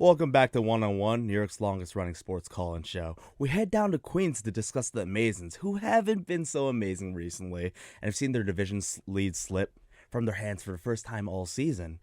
Welcome back to One on One, New York's longest running sports call-in show. We head down to Queens to discuss the Amazons, who haven't been so amazing recently, and have seen their division lead slip from their hands for the first time all season.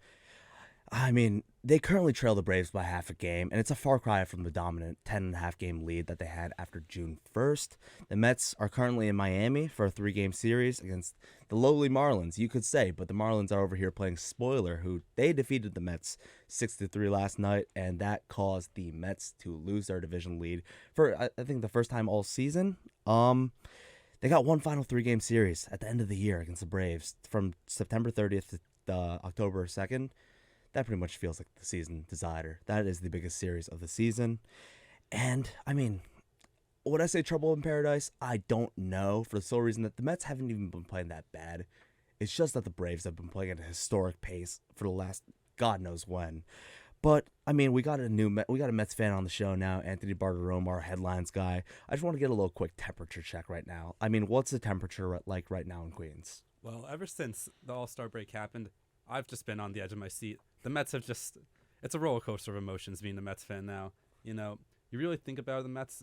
I mean, they currently trail the Braves by half a game, and it's a far cry from the dominant 10.5 game lead that they had after June 1st. The Mets are currently in Miami for a 3-game series against the lowly Marlins, you could say, but the Marlins are over here playing spoiler, who they defeated the Mets 6-3 last night, and that caused the Mets to lose their division lead for, I think, the first time all season. They got one final 3-game series at the end of the year against the Braves from September 30th to October 2nd. That pretty much feels like the season decider. That is the biggest series of the season. And, I mean, would I say trouble in paradise? I don't know, for the sole reason that the Mets haven't even been playing that bad. It's just that the Braves have been playing at a historic pace for the last God knows when. But, I mean, we got a Mets fan on the show now, Anthony Bartiromo, our headlines guy. I just want to get a little quick temperature check right now. I mean, what's the temperature like right now in Queens? Well, ever since the All-Star break happened, I've just been on the edge of my seat. The Mets have it's a roller coaster of emotions being a Mets fan now. You know, you really think about the Mets,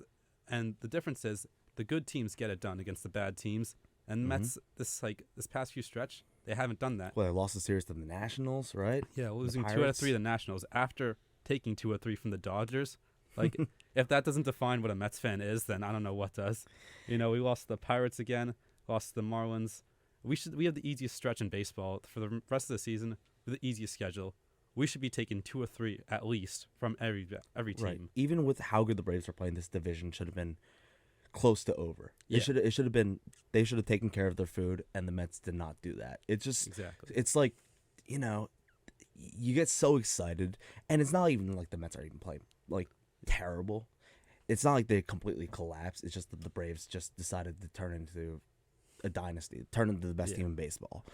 and the difference is the good teams get it done against the bad teams. And Mets, this past few stretch, they haven't done that. Well, they lost the series to the Nationals, right? Yeah, losing 2 out of 3 to the Nationals after taking 2 out of 3 from the Dodgers. Like, if that doesn't define what a Mets fan is, then I don't know what does. You know, we lost the Pirates again, lost the Marlins. We have the easiest stretch in baseball for the rest of the season, with the easiest schedule. We should be taking 2 or 3 at least from every team. Right. Even with how good the Braves are playing, this division should have been close to over. Yeah. It should have been. They should have taken care of their food, and the Mets did not do that. It's just exactly. It's like, you know, you get so excited, and it's not even like the Mets are even playing like terrible. It's not like they completely collapsed. It's just that the Braves just decided to turn into a dynasty, turn into the best team in baseball.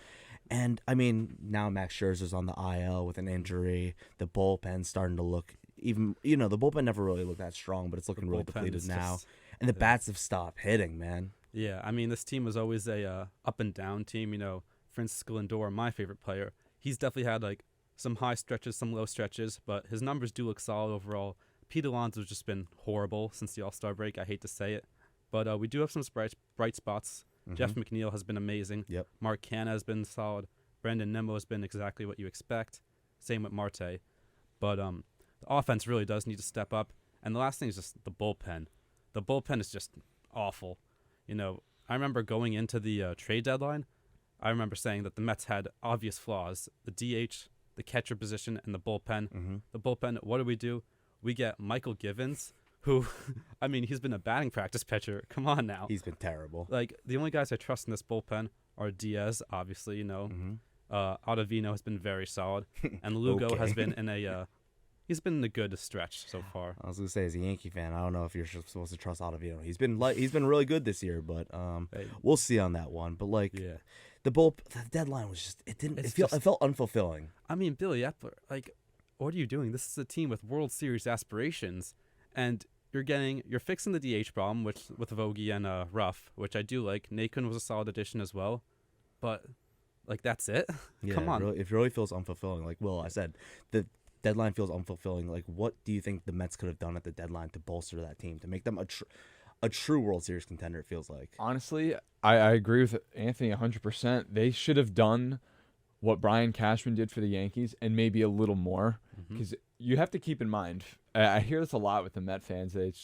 And, I mean, now Max Scherzer's on the IL with an injury. The bullpen's starting to look even, the bullpen never really looked that strong, but it's looking really depleted now. And the bats have stopped hitting, man. Yeah, I mean, this team was always a up and down team. You know, Francisco Lindor, my favorite player, he's definitely had, like, some high stretches, some low stretches, but his numbers do look solid overall. Pete Alonso's just been horrible since the All-Star break. I hate to say it. But we do have some bright spots. Jeff McNeil has been amazing. Yep. Mark Canha has been solid. Brandon Nimmo has been exactly what you expect. Same with Marte. But the offense really does need to step up. And the last thing is just the bullpen. The bullpen is just awful. You know, I remember going into the trade deadline, I remember saying that the Mets had obvious flaws. The DH, the catcher position, and the bullpen. The bullpen, what do? We get Michael Givens, who, I mean, he's been a batting practice pitcher. Come on now. He's been terrible. Like, the only guys I trust in this bullpen are Diaz, obviously, you know. Ottavino has been very solid. And Lugo has been he's been in a good stretch so far. I was going to say, as a Yankee fan, I don't know if you're supposed to trust Ottavino. He's been really good this year, but we'll see on that one. But, like, the deadline was just, it felt unfulfilling. I mean, Billy Epler, like, what are you doing? This is a team with World Series aspirations. And you're fixing the DH problem with Vogie and Ruff, which I do like. Nakun was a solid addition as well, but like that's it. Yeah, come on. It really feels unfulfilling. Like Will, I said, the deadline feels unfulfilling. Like, what do you think the Mets could have done at the deadline to bolster that team, to make them a true World Series contender? It feels like. Honestly, I agree with Anthony 100%. They should have done what Brian Cashman did for the Yankees and maybe a little more, because you have to keep in mind, I hear this a lot with the Met fans, that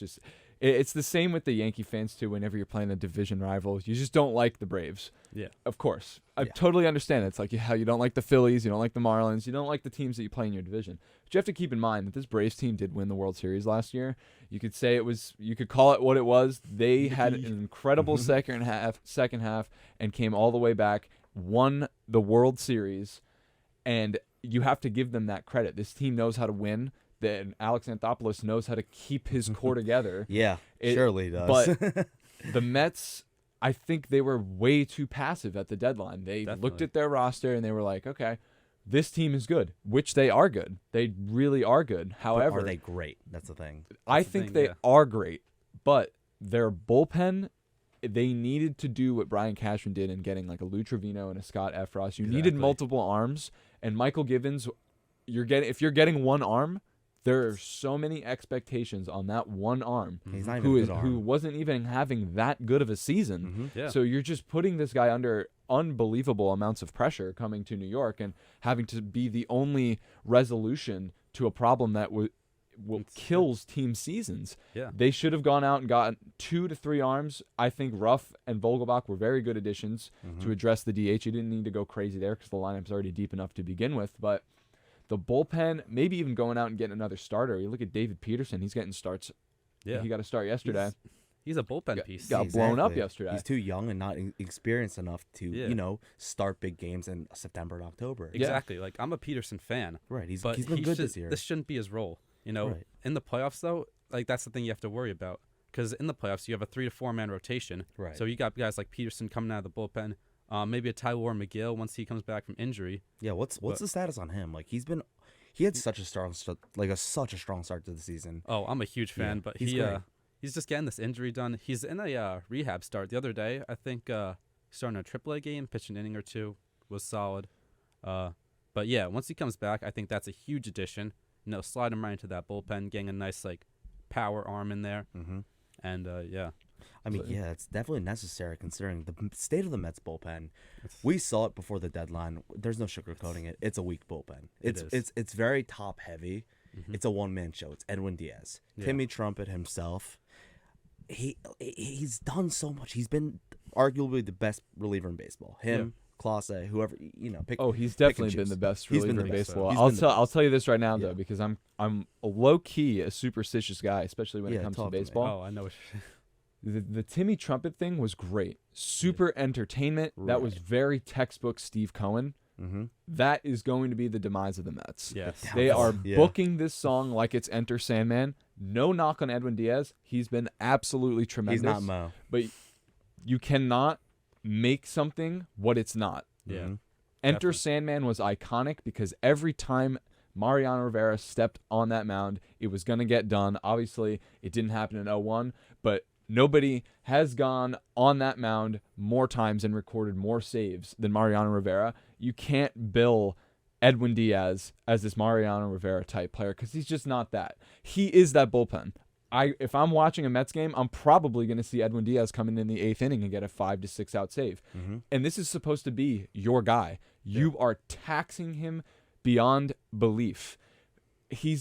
it's the same with the Yankee fans too. Whenever you're playing a division rival, you just don't like the Braves. Yeah, of course, I totally understand. It's like how you don't like the Phillies, you don't like the Marlins, you don't like the teams that you play in your division. But you have to keep in mind that this Braves team did win the World Series last year. You could say you could call it what it was. They had an incredible second half, and came all the way back, won the World Series, and you have to give them that credit. This team knows how to win. That Alex Anthopoulos knows how to keep his core together. Yeah, surely does. But the Mets, I think they were way too passive at the deadline. They looked at their roster and they were like, okay, this team is good, which they are good. They really are good. However, but are they great? That's the thing. I think they are great, but their bullpen, they needed to do what Brian Cashman did in getting like a Lou Trevino and a Scott Efros. You needed multiple arms, and Michael Givens, if you're getting one arm, There are so many expectations on that one arm He's not even who a is good who arm. wasn't even having that good of a season. Yeah. So you're just putting this guy under unbelievable amounts of pressure coming to New York and having to be the only resolution to a problem that kills team seasons. Yeah. They should have gone out and gotten 2 to 3 arms. I think Ruff and Vogelbach were very good additions to address the DH. You didn't need to go crazy there because the lineup's already deep enough to begin with. But the bullpen, maybe even going out and getting another starter. You look at David Peterson. He's getting starts. Yeah. He got a start yesterday. He's a bullpen piece. Got blown up Exactly. yesterday. He's too young and not experienced enough to, start big games in September and October. Exactly. Like, I'm a Peterson fan. Right. He's But been good this year. This shouldn't be his role. Right. In the playoffs, though, like, that's the thing you have to worry about. Because in the playoffs, you have a 3 to 4 man rotation. Right. So you got guys like Peterson coming out of the bullpen. Maybe a Tyler McGill once he comes back from injury. Yeah. What's the status on him? Like, he had such a strong start to the season. Oh, I'm a huge fan, but he's great. He's just getting this injury done. He's in a rehab start the other day. I think starting a AAA game, pitched an inning or two, was solid. But yeah, once he comes back, I think that's a huge addition. Slide him right into that bullpen, getting a nice power arm in there. Mm-hmm. And yeah. I mean, yeah, it's definitely necessary considering the state of the Mets bullpen. We saw it before the deadline. There's no sugarcoating it. It's a weak bullpen. It's very top heavy. Mm-hmm. It's a one-man show. It's Edwin Diaz. Yeah. Timmy Trumpet himself. He's done so much. He's been arguably the best reliever in baseball. Him, Clase, whoever, pick. Oh, he's pick and definitely been choose. the best He's reliever been in the best. baseball. He's been the I'll best. tell you this right now though, Yeah. because I'm low key a superstitious guy, especially when it comes to talk to me. baseball. Oh, I know. The Timmy Trumpet thing was great. Super entertainment. That was very textbook Steve Cohen. Mm-hmm. That is going to be the demise of the Mets. Yes. They are Yeah. booking this song like it's Enter Sandman. No knock on Edwin Diaz. He's been absolutely tremendous. He's not Mo. But you cannot make something what it's not. Yeah. Mhm. Enter Definitely. Sandman was iconic because every time Mariano Rivera stepped on that mound, it was going to get done. Obviously, it didn't happen in 01, but nobody has gone on that mound more times and recorded more saves than Mariano Rivera. You can't bill Edwin Diaz as this Mariano Rivera type player because he's just not that. He is that bullpen. If I'm watching a Mets game, I'm probably going to see Edwin Diaz come in the 8th inning and get a 5 to 6 out save. Mm-hmm. And this is supposed to be your guy. You are taxing him beyond belief. He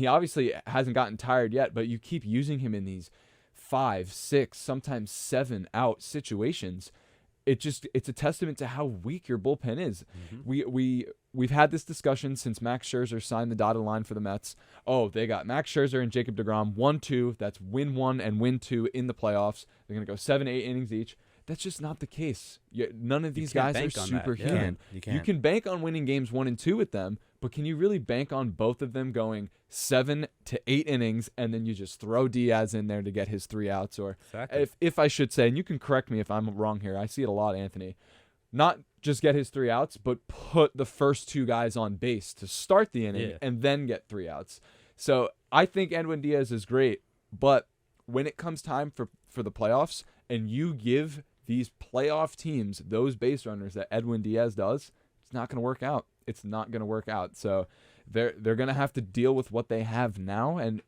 obviously hasn't gotten tired yet, but you keep using him in these 5, 6, sometimes 7 out situations. It's a testament to how weak your bullpen is. Mm-hmm. We've had this discussion since Max Scherzer signed the dotted line for the Mets. Oh, they got Max Scherzer and Jacob deGrom 1-2. That's win 1 and win 2 in the playoffs. They're gonna go 7, 8 innings each. That's just not the case. None of these guys are bank on that. superhuman. You can't. You can bank on winning games 1 and 2 with them, but can you really bank on both of them going 7 to 8 innings and then you just throw Diaz in there to get his 3 outs? Or Exactly. if I should say, and you can correct me if I'm wrong here, I see it a lot, Anthony, not just get his 3 outs, but put the first 2 guys on base to start the inning and then get 3 outs. So I think Edwin Diaz is great, but when it comes time for the playoffs and you give these playoff teams those base runners that Edwin Diaz does, it's not going to work out. It's not going to work out. So they're going to have to deal with what they have now, and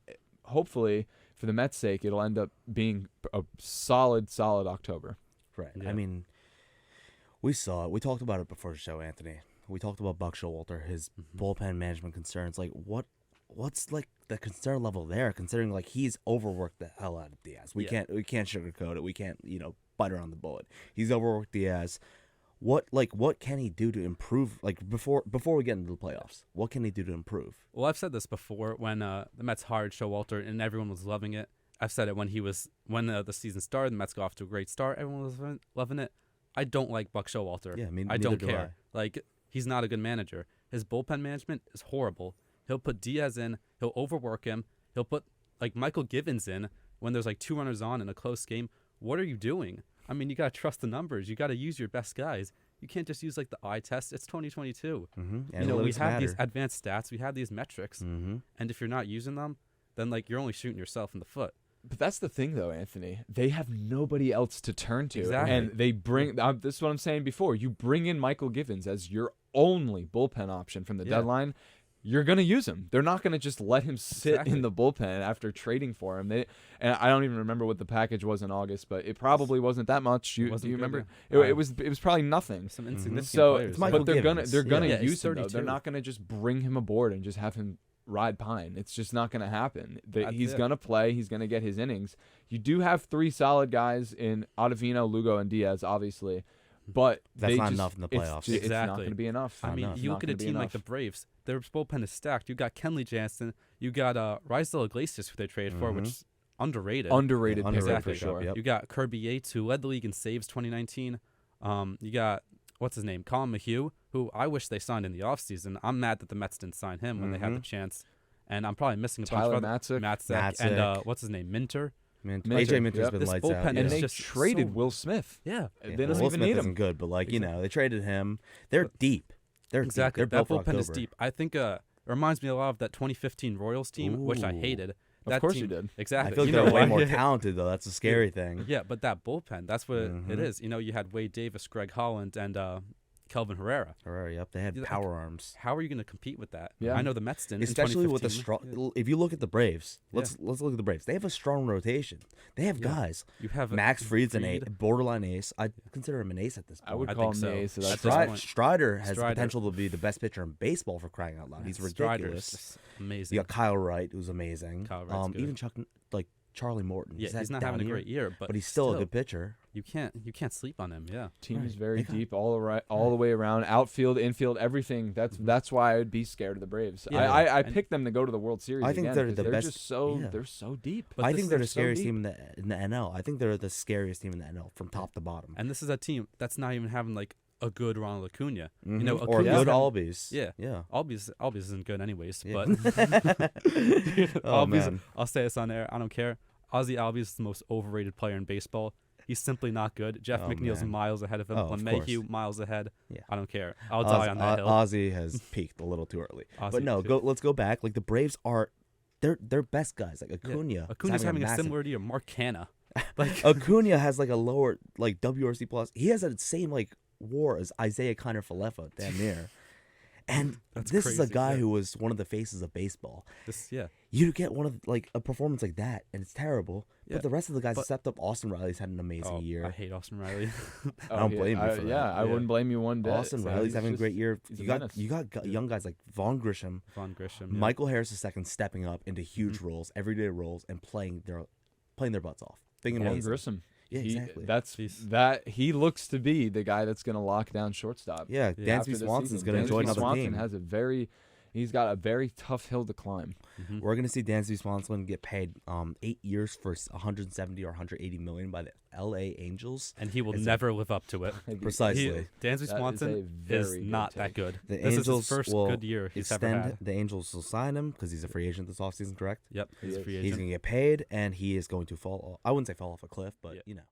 hopefully, for the Mets' sake, it'll end up being a solid October. Right. Yeah. I mean, we saw it. We talked about it before the show, Anthony. We talked about Buck Showalter, his bullpen management concerns. Like, what's like the concern level there? Considering like he's overworked the hell out of Diaz. We can't sugarcoat it. We can't bite around the bullet. He's overworked Diaz. What can he do to improve? Like before we get into the playoffs, what can he do to improve? Well, I've said this before when the Mets hired Showalter and everyone was loving it. I've said it when the season started. The Mets got off to a great start. Everyone was loving it. I don't like Buck Showalter. Yeah, I don't care. Like, he's not a good manager. His bullpen management is horrible. He'll put Diaz in. He'll overwork him. He'll put Michael Givens in when there's 2 runners on in a close game. What are you doing? I mean, you got to trust the numbers. You got to use your best guys. You can't just use the eye test. It's 2022. Mm-hmm. We have these advanced stats. We have these metrics. Mm-hmm. And if you're not using them, then you're only shooting yourself in the foot. But that's the thing, though, Anthony. They have nobody else to turn to. Exactly. And they bring this is what I'm saying before. You bring in Michael Givens as your only bullpen option from the deadline. you're going to use him. They're not going to just let him sit in the bullpen after trading for him. And I don't even remember what the package was in August, but it probably wasn't that much. Do you remember? It was probably nothing. Some insignificant So, players. but they're gonna Yeah, he's use him though. 32. They're not gonna just bring him aboard and just have him ride pine. It's just not gonna happen. He's gonna play. He's gonna get his innings. You do have 3 solid guys in Ottavino, Lugo, and Diaz, obviously. But That's not enough in the playoffs. It's not going to be enough. I mean, you look at a team like the Braves. Their bullpen is stacked. You got Kenley Jansen. You got Rysdale Iglesias, who they traded for, which is underrated. Underrated exactly. for sure. Yep. You got Kirby Yates, who led the league in saves 2019. You got, what's his name, Colin McHugh, who I wish they signed in the offseason. I'm mad that the Mets didn't sign him when they had the chance. And I'm probably missing a Tyler bunch of Matzek. and what's his name, Minter. AJ Minter's been This lights bullpen out. And is they just traded so- Will Smith. Yeah. They don't Will even Smith need isn't him. good, but they traded him. They're deep. They're Exactly. Deep. They're That built for bullpen is October. deep. I think it reminds me a lot of that 2015 Royals team, which I Ooh. hated. Of That course team, you did. Exactly. I feel like You know they're way why? more talented though. That's a scary thing. Yeah, but that bullpen, that's what it is. You had Wade Davis, Greg Holland, and Kelvin Herrera. Yep, they had Like, power arms. How are you going to compete with that? Yeah. I know the Mets didn't. Especially in with the 2015. strong. If you look at the Braves, let's look at the Braves. They have a strong rotation. They have guys. You have Max Fried's an Fried. borderline ace. I consider him an ace at this point. I would I call think him so. the ace. At That's this right. point. Strider has the Strider. potential to be the best pitcher in baseball for crying out loud. He's Strider's ridiculous. just amazing. You got Kyle Wright, who's amazing. Kyle Wright's good. Even Charlie Morton. Yeah, had he's not down having a year, great year, but he's still a good pitcher. You can't sleep on him. Yeah. Team is Right. very They got- deep all the way around, outfield, infield, everything. That's why I would be scared of the Braves. Yeah, I and- picked them to go to the World Series. I think again they're because the they're best- Just so yeah. they're so deep. But I this think they're the is so scariest deep. team in the NL. I think they're the scariest team in the NL from top to bottom. And this is a team that's not even having like a good Ronald Acuna. Mhm. You know, or Acuna's good having- Albies. Yeah. Yeah. Albies isn't good anyways, Yeah. but Oh, Albies, man. I'll say this on air. I don't care. Ozzy Albies is the most overrated player in baseball. He's simply not good. Jeff Oh, McNeil's man. miles ahead of him. Oh, of LeMahieu course. miles ahead. Yeah. I don't care. I'll die on that hill. Ozzy has peaked a little too early. Ozzy But no, too. let's go back. Like the Braves are they're best guys. Like Acuna. Acuna's having a massive- similar to Mark Canha. Like Acuna has like a lower like WRC plus. He has that same like WAR as Isaiah Kiner-Falefa, damn near. And That's this is a crazy, guy yeah. who was one of the faces of baseball. yeah. You get one of like a performance like that, and it's terrible. Yeah, But the rest of the guys but- stepped up. Austin Riley's had an amazing Oh, year. I hate Austin Riley. I don't blame you for that. Yeah, I Yeah. wouldn't blame you one bit. Austin So Riley's he's having a just- great year. he's a You got menace. young guys like Vaughn Grisham, Von Grisham. Yeah. Michael Harris II stepping up into huge roles, everyday roles, and playing their butts off. Being Vaughn amazing. Grissom. Yeah, exactly. He looks to be the guy that's going to lock down shortstop. Yeah, after Dansby the Swanson's season. going to enjoy Dansby another Swanson team. He's got a very tough hill to climb. Mhm. We're going to see Dansby Swanson get paid 8 years for 170 or 180 million by the LA Angels. And he will It's a- never live up to it. Precisely. Dansby That Swanson is a is very good not take. that good. The This is Angels his first will good year he's ever extend. had. The Angels will sign him because he's a free agent this offseason, correct? Yep, he's a He free He's agent. going to get paid, and he is going to fall. I wouldn't say fall off a cliff, but Yeah. you know.